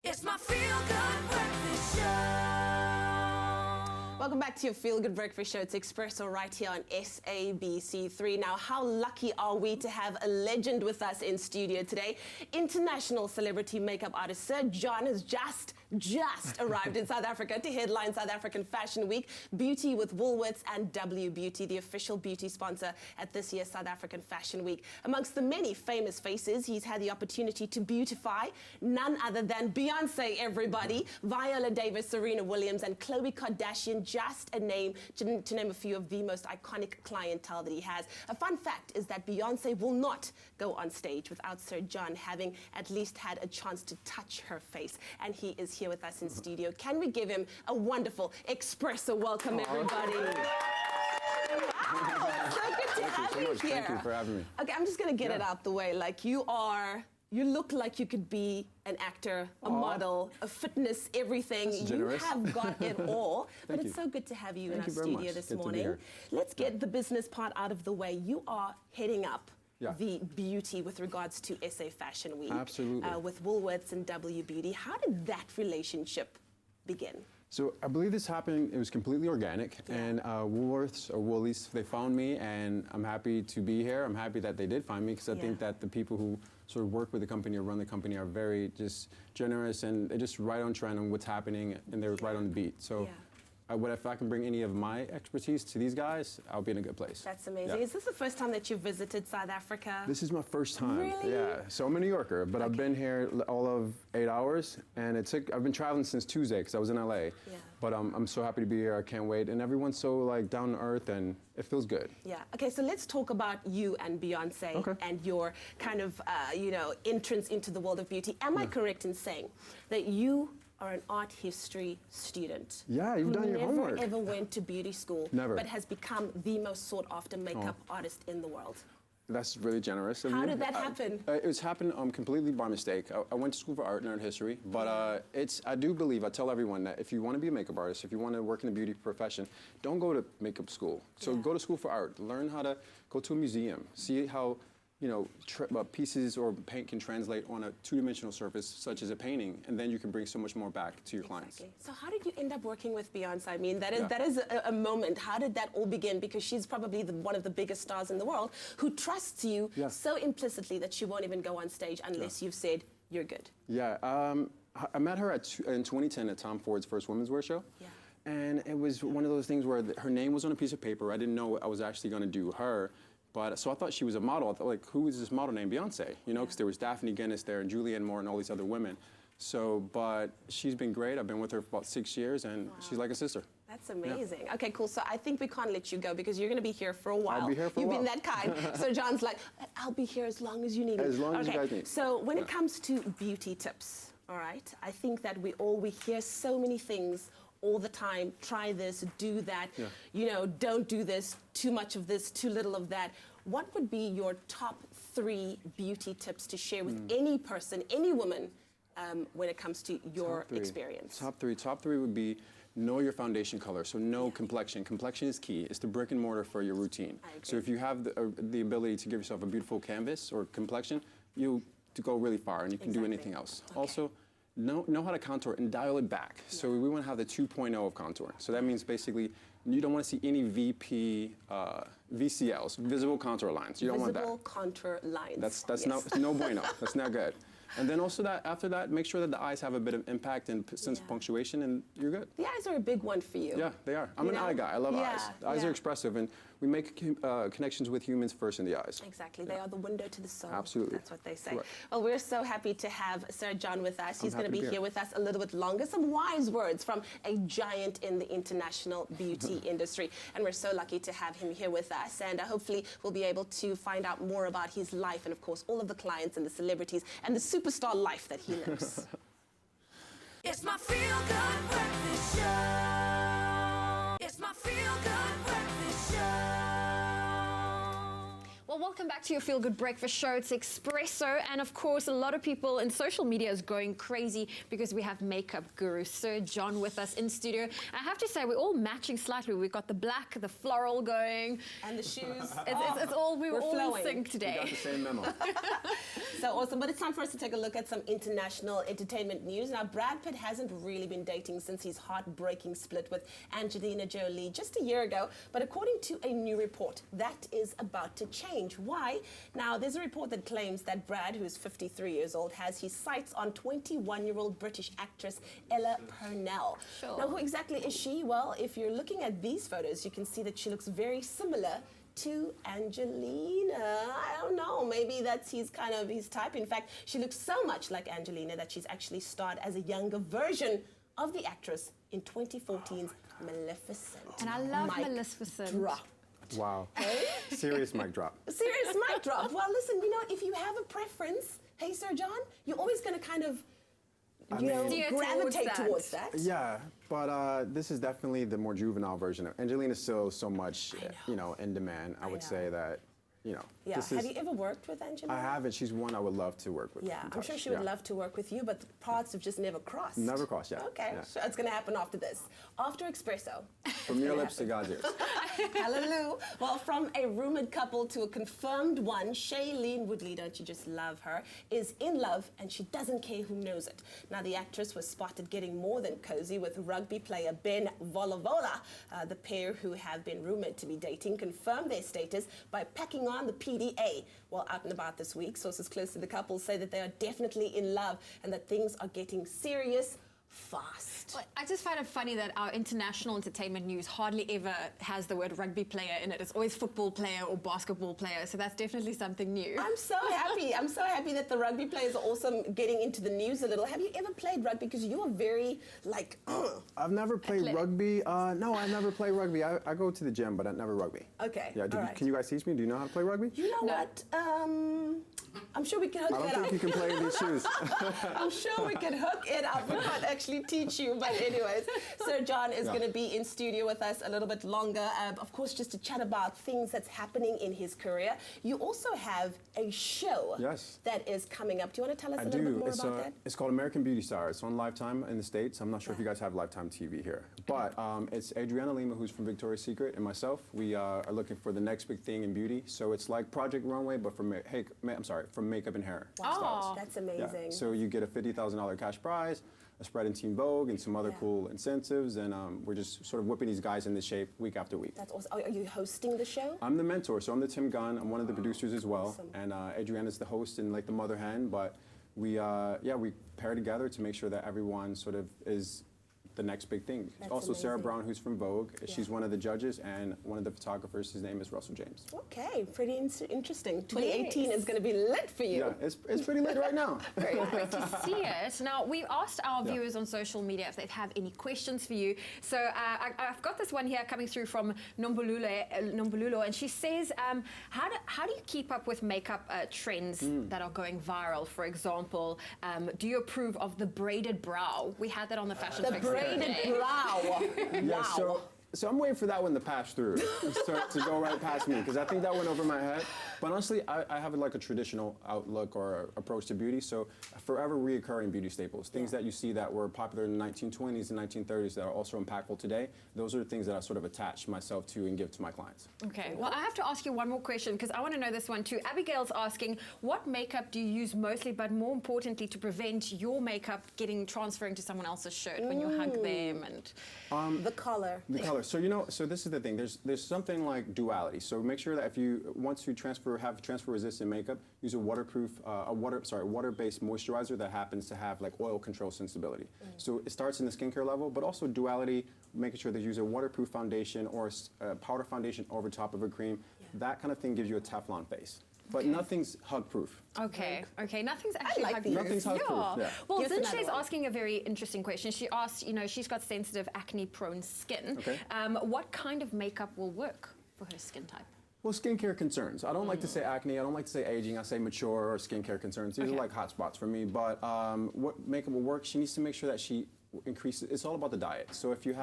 It's my feel-good breakfast show. Welcome back to your Feel Good Breakfast Show. It's Expresso right here on SABC3. Now, how lucky are we to have a legend with us in studio today? International celebrity makeup artist Sir John has just arrived in South Africa to headline South African Fashion Week. Beauty with Woolworths and W Beauty, the official beauty sponsor at this year's South African Fashion Week. Amongst the many famous faces he's had the opportunity to beautify, none other than Beyonce, everybody, Viola Davis, Serena Williams, and Khloe Kardashian, just to name a few of the most iconic clientele that he has. A fun fact is that Beyonce will not go on stage without Sir John having at least had a chance to touch her face. And he is here with us in studio. Can we give him a wonderful Expresso welcome, everybody? Wow, so good to have you here. Thank you for having me. Okay, I'm just gonna get it out the way. Like, you look like you could be an actor, a model, a fitness, everything. You have got it all. But it's so good to have you in our studio this morning. Let's get the business part out of the way. You are heading up the beauty with regards to SA Fashion Week. Absolutely. With Woolworths and W Beauty. How did that relationship begin? So I believe this happened, it was completely organic, and Woolworths, or Woolies, they found me, and I'm happy to be here. I'm happy that they did find me, because I think that the people who sort of work with the company or run the company are very just generous, and they're just right on trend on what's happening, and they're right on the beat. So if I can bring any of my expertise to these guys, I'll be in a good place. That's amazing. Is this the first time that you've visited South Africa? This is my first time. Really? Yeah. So I'm a New Yorker, but I've been here all of 8 hours, and I've been traveling since Tuesday because I was in LA. Yeah. But I'm so happy to be here. I can't wait, and everyone's so like down to earth, and it feels good. Yeah. Okay. So let's talk about you and Beyonce and your kind of entrance into the world of beauty. Am I correct in saying that you are an art history student? Yeah, you've done your homework. Never ever went to beauty school. Never. But has become the most sought after makeup artist in the world. That's really generous of you. How did that happen? It's happened completely by mistake. I went to school for art and art history, but I do believe, I tell everyone that if you want to be a makeup artist, if you want to work in the beauty profession, don't go to makeup school. So go to school for art. Learn how to go to a museum, see how pieces or paint can translate on a two-dimensional surface, such as a painting, and then you can bring so much more back to your clients. So how did you end up working with Beyonce? I mean, that is a moment. How did that all begin? Because she's probably one of the biggest stars in the world who trusts you so implicitly that she won't even go on stage unless you've said, you're good. Yeah, I met her in 2010 at Tom Ford's first women's wear show. Yeah. And it was one of those things where her name was on a piece of paper. I didn't know I was actually going to do her. So I thought she was a model. I thought, like, who is this model named Beyonce? You know, because there was Daphne Guinness there and Julianne Moore and all these other women. So, but she's been great. I've been with her for about 6 years, and she's like a sister. That's amazing. Yeah. Okay, cool. So I think we can't let you go because you're going to be here for a while. I'll be here for a while. You've been that kind. So John's like, I'll be here as long as you need me. As long as you guys need. So when it comes to beauty tips, all right, I think that we hear so many things all the time. Try this, do that, don't do this, too much of this, too little of that. What would be your top 3 beauty tips to share with any person, any woman, when it comes to your experience? Top three would be know your foundation color. So know complexion. Complexion is key. It's the brick and mortar for your routine. So if you have the ability to give yourself a beautiful canvas or complexion, you go really far, and you can do anything else. Also, know how to contour and dial it back. So we want to have the 2.0 of contour. So that means basically you don't want to see any VCLs, visible contour lines. You don't want that. Visible contour lines. That's no bueno. That's not good. And then also after that, make sure that the eyes have a bit of impact and sense of punctuation, and you're good. The eyes are a big one for you. Yeah, they are. I'm an eye guy. I love eyes. Eyes are expressive, and we make connections with humans first in the eyes. Exactly. They are the window to the soul. Absolutely. That's what they say. Correct. Well, we're so happy to have Sir John with us. He's going to be here with us a little bit longer. Some wise words from a giant in the international beauty industry. And we're so lucky to have him here with us. And hopefully we'll be able to find out more about his life and, of course, all of the clients and the celebrities and the superstar life that he lives. It's my feel-good breakfast show. It's my feel-good breakfast show. Well, welcome back to your Feel Good Breakfast Show. It's Expresso, and of course, a lot of people in social media is going crazy because we have makeup guru Sir John with us in studio. I have to say, we're all matching slightly. We've got the black, the floral going, And the shoes. it's all we're all flowing. in sync We today. got the same memo. So awesome. But it's time for us to take a look at some international entertainment news. Now, Brad Pitt hasn't really been dating since his heartbreaking split with Angelina Jolie just a year ago. But according to a new report, that is about to change. Why? Now, there's a report that claims that Brad, who is 53 years old, has his sights on 21-year-old British actress Ella Purnell. Sure. Now, who exactly is she? Well, if you're looking at these photos, you can see that she looks very similar to Angelina. I don't know, maybe that's his type. In fact, she looks so much like Angelina that she's actually starred as a younger version of the actress in 2014's Maleficent. And I love Mic Maleficent. drop. Wow. Serious mic drop. Serious mic drop. Well, listen, if you have a preference, hey, Sir John, you're always going to kind of, Steer gravitate towards towards that. Yeah, but this is definitely the more juvenile version of Angelina's still so much, in demand. I would say that, Yeah. this Have is. you ever worked with Angelina? I haven't. She's one I would love to work with. Yeah, and I'm sure touch, she would yeah. love to work with you, but the paths have just never crossed. Never crossed, yeah. Okay, Yeah. so it's going to happen after this. After Expresso. From your lips to God's ears. Hallelujah. Well, from a rumored couple to a confirmed one, Shailene Woodley, don't you just love her, is in love and she doesn't care who knows it. Now, the actress was spotted getting more than cozy with rugby player Ben Volavola. The pair, who have been rumored to be dating, confirmed their status by packing on the PDA. Well, out and about this week, sources close to the couple say that they are definitely in love and that things are getting serious fast. Well, I just find it funny that our international entertainment news hardly ever has the word rugby player in it. It's always football player or basketball player, so that's definitely something new. I'm so happy. I'm so happy that the rugby players are also getting into the news a little. Have you ever played rugby? Because you are very, I've never played Athletic. rugby. No, I've never played rugby. I go to the gym, but I never rugby. Okay, Yeah. all right. Can you guys teach me? Do you know how to play rugby? You know No. what? I'm sure we can hook I don't that think up. you can play in these shoes. I'm sure we can hook it up. We can't actually teach you. But anyways, Sir John is Yeah. going to be in studio with us a little bit longer. Of course, just to chat about things that's happening in his career. You also have a show Yes. that is coming up. Do you want to tell us I a little bit do. more about that? It's called American Beauty Star. It's on Lifetime in the States. I'm not sure if you guys have Lifetime TV here. But it's Adriana Lima, who's from Victoria's Secret, and myself. We are looking for the next big thing in beauty. So it's like Project Runway, but for from makeup and hair styles. That's Yeah. amazing. So you get a $50,000 cash prize, a spread in Teen Vogue, and some other Yeah. cool incentives. And we're just sort of whipping these guys into shape week after week. That's awesome. Are you hosting the show? I'm the mentor, so I'm the Tim Gunn. I'm one of the producers as well, Awesome. and Adriana's the host and like the mother hen. But we pair together to make sure that everyone sort of is the next big thing. That's Also, Sarah amazing. Brown, who's from Vogue, she's Yeah. one of the judges, and one of the photographers. His name is Russell James. Okay, pretty interesting. 2018 Yes. is going to be lit for you. Yeah, it's pretty late right now. Very great to see it. Now, we've asked our viewers on social media if they have any questions for you. So I've got this one here coming through from Nombululo, and she says, how do you keep up with makeup trends that are going viral? For example, do you approve of the braided brow? We had that on the fashion The Fix the other braided day. brow. Yeah, Wow. so I'm waiting for that one to pass through, to go right past me, because I think that went over my head. But honestly, I have like a traditional outlook or approach to beauty, so forever reoccurring beauty staples, things that you see that were popular in the 1920s and 1930s that are also impactful today, those are the things that I sort of attach myself to and give to my clients. Okay, well, I have to ask you one more question because I want to know this one too. Abigail's asking, what makeup do you use mostly, but more importantly, to prevent your makeup transferring to someone else's shirt when you hug them and... The color. The color. So so this is the thing. There's something like duality. So make sure that if you want to have transfer-resistant makeup, use a water-based moisturizer that happens to have like oil control sensibility. So it starts in the skincare level, but also duality, making sure that you use a waterproof foundation or a powder foundation over top of a cream. That kind of thing gives you a Teflon face. But nothing's hug-proof. Okay, nothing's actually like these. Nothing's hug-proof, yeah. Well, Give us Zinche's another one. asking a very interesting question. She asked, she's got sensitive acne-prone skin. Okay. What kind of makeup will work for her skin type? Well, skincare concerns. I don't like to say acne. I don't like to say aging. I say mature or skincare concerns. These are like hot spots for me. But what makeup will work? She needs to make sure that she increases. It's all about the diet. So if you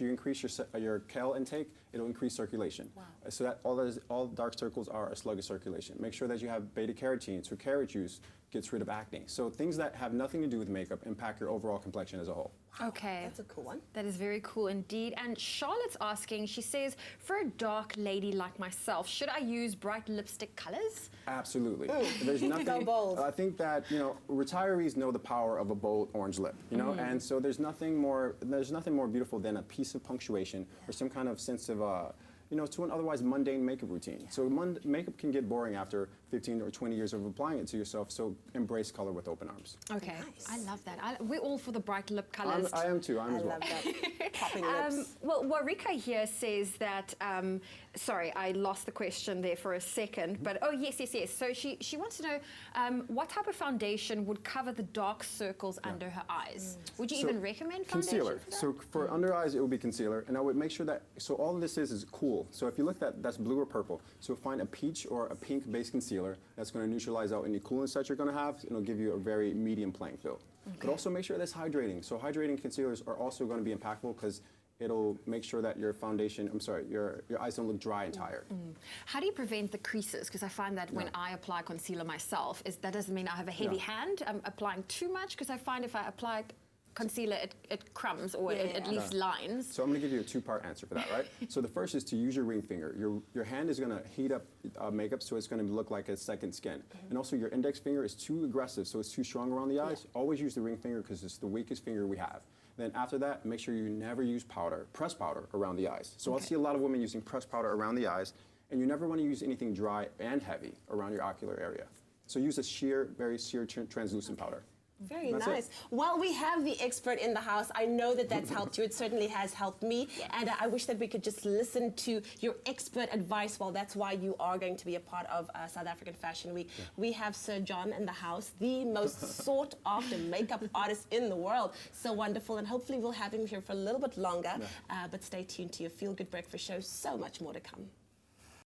increase your kale intake, it'll increase circulation. So that all dark circles are a sluggish circulation. Make sure that you have beta carotene, so carrot juice gets rid of acne. So things that have nothing to do with makeup impact your overall complexion as a whole. Okay. That's a cool one. That is very cool indeed. And Charlotte's asking, she says, for a dark lady like myself, should I use bright lipstick colors? Absolutely. There's nothing. Go bold. I think that retirees know the power of a bold orange lip. And so there's nothing more beautiful than a piece of punctuation or some kind of sense of to an otherwise mundane makeup routine. So makeup can get boring after 15 or 20 years of applying it to yourself, so embrace color with open arms. Okay, Nice. I love that. We're all for the bright lip colors. I am too, I'm I as well. love that. Popping lips. Well, Warika here says that, sorry, I lost the question there for a second, but oh, yes. So she wants to know what type of foundation would cover the dark circles under her eyes? Would you So, even recommend foundation concealer. for that? So for under eyes, it would be concealer, and I would make sure that, so all of this is cool. So if you look at that's blue or purple, so find a peach or a pink base concealer that's going to neutralize out any coolness that you're going to have, and it'll give you a very medium playing field. But also make sure that's hydrating. So hydrating concealers are also going to be impactful because it'll make sure that your your eyes don't look dry and tired. How do you prevent the creases? Because I find that when I apply concealer myself, that doesn't mean I have a heavy hand. I'm applying too much because I find if I apply concealer, it crumbs or it leaves lines. So I'm going to give you a two-part answer for that, right? So the first is to use your ring finger. Your hand is going to heat up makeup, so it's going to look like a second skin. And also your index finger is too aggressive, so it's too strong around the eyes. Always use the ring finger because it's the weakest finger we have. Then after that, make sure you never use pressed powder around the eyes. So I'll see a lot of women using pressed powder around the eyes, and you never want to use anything dry and heavy around your ocular area. So use a very sheer translucent powder. Very That's nice. it. Well, we have the expert in the house. I know that that's helped you. It certainly has helped me. And I wish that we could just listen to your expert advice. Well, that's why you are going to be a part of South African Fashion Week. We have Sir John in the house, the most sought after makeup artist in the world. So wonderful. And hopefully we'll have him here for a little bit longer. But stay tuned to your Feel Good Breakfast show. So much more to come.